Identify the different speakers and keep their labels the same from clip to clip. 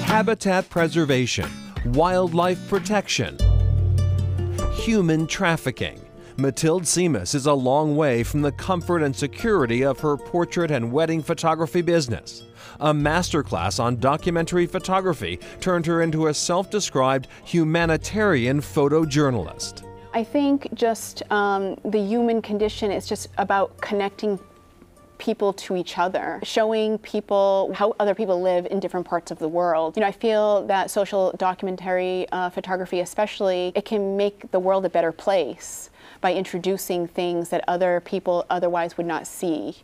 Speaker 1: habitat preservation, wildlife protection, human trafficking. Mathilde Seamus is a long way from the comfort and security of her portrait and wedding photography business. A masterclass on documentary photography turned her into a self-described humanitarian photojournalist.
Speaker 2: I think just the human condition is just about connecting people to each other, showing people how other people live in different parts of the world. You know, I feel that social documentary photography especially, it can make the world a better place by introducing things that other people otherwise would not see.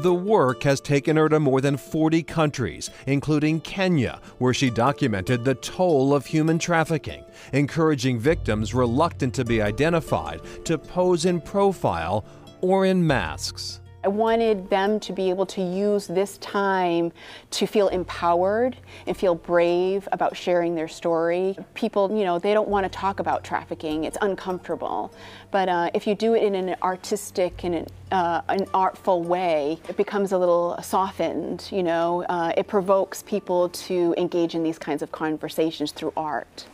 Speaker 1: The work has taken her to more than 40 countries, including Kenya, where she documented the toll of human trafficking, encouraging victims reluctant to be identified to pose in profile or in masks.
Speaker 2: I wanted them to be able to use this time to feel empowered and feel brave about sharing their story. People, you know, they don't want to talk about trafficking. It's uncomfortable. But if you do it in an artistic and an artful way, it becomes a little softened, you know. It provokes people to engage in these kinds of conversations through art.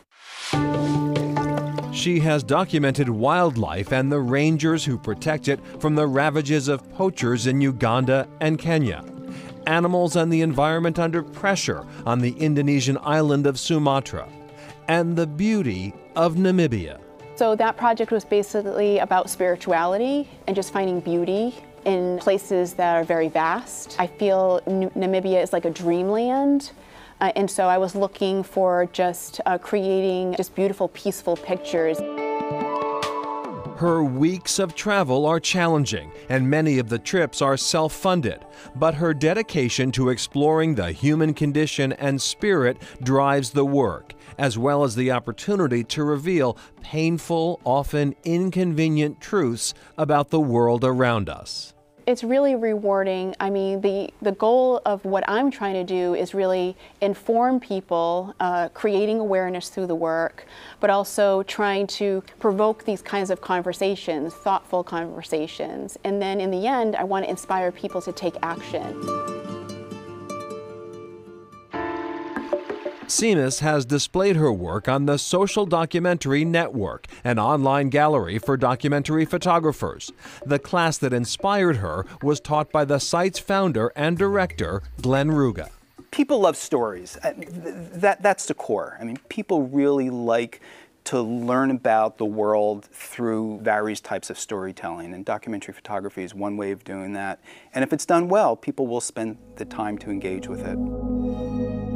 Speaker 1: She has documented wildlife and the rangers who protect it from the ravages of poachers in Uganda and Kenya, animals and the environment under pressure on the Indonesian island of Sumatra, and the beauty of Namibia.
Speaker 2: So that project was basically about spirituality and just finding beauty in places that are very vast. I feel Namibia is like a dreamland. And so I was looking for just creating just beautiful, peaceful pictures.
Speaker 1: Her weeks of travel are challenging, and many of the trips are self-funded. But her dedication to exploring the human condition and spirit drives the work, as well as the opportunity to reveal painful, often inconvenient truths about the world around us.
Speaker 2: It's really rewarding. I mean, the goal of what I'm trying to do is really inform people, creating awareness through the work, but also trying to provoke these kinds of conversations, thoughtful conversations. And then in the end, I want to inspire people to take action.
Speaker 1: Seamus has displayed her work on the Social Documentary Network, an online gallery for documentary photographers. The class that inspired her was taught by the site's founder and director, Glenn Ruga.
Speaker 3: People love stories. That's the core. I mean, people really like to learn about the world through various types of storytelling, and documentary photography is one way of doing that. And if it's done well, people will spend the time to engage with it.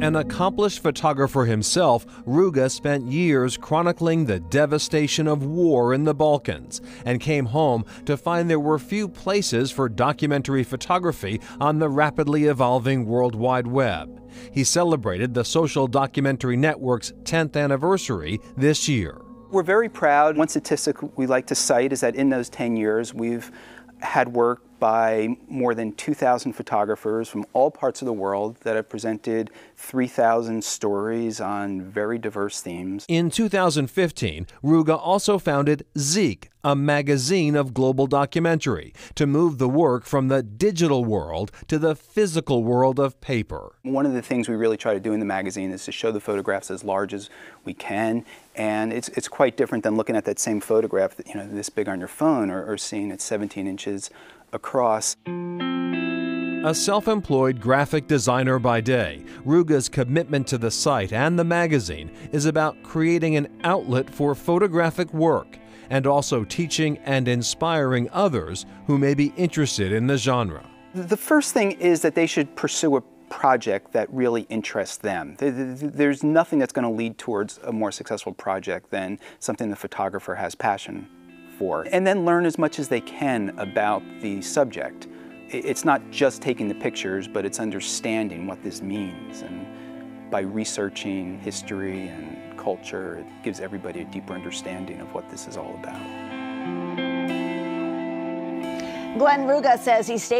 Speaker 1: An accomplished photographer himself, Ruga spent years chronicling the devastation of war in the Balkans and came home to find there were few places for documentary photography on the rapidly evolving World Wide Web. He celebrated the Social Documentary Network's 10th anniversary this year.
Speaker 3: We're very proud. One statistic we like to cite is that in those 10 years, we've had work by more than 2,000 photographers from all parts of the world that have presented 3,000 stories on very diverse themes.
Speaker 1: In 2015, Ruga also founded Zeek, a magazine of global documentary, to move the work from the digital world to the physical world of paper.
Speaker 3: One of the things we really try to do in the magazine is to show the photographs as large as we can, and it's quite different than looking at that same photograph that, you know, this big on your phone, or seeing it 17 inches across.
Speaker 1: A self-employed graphic designer by day, Ruga's commitment to the site and the magazine is about creating an outlet for photographic work and also teaching and inspiring others who may be interested in the genre.
Speaker 3: The first thing is that they should pursue a project that really interests them. There's nothing that's going to lead towards a more successful project than something the photographer has passion for. And then learn as much as they can about the subject. It's not just taking the pictures, but it's understanding what this means. And by researching history and culture, it gives everybody a deeper understanding of what this is all about.
Speaker 4: Glenn Ruga says he stays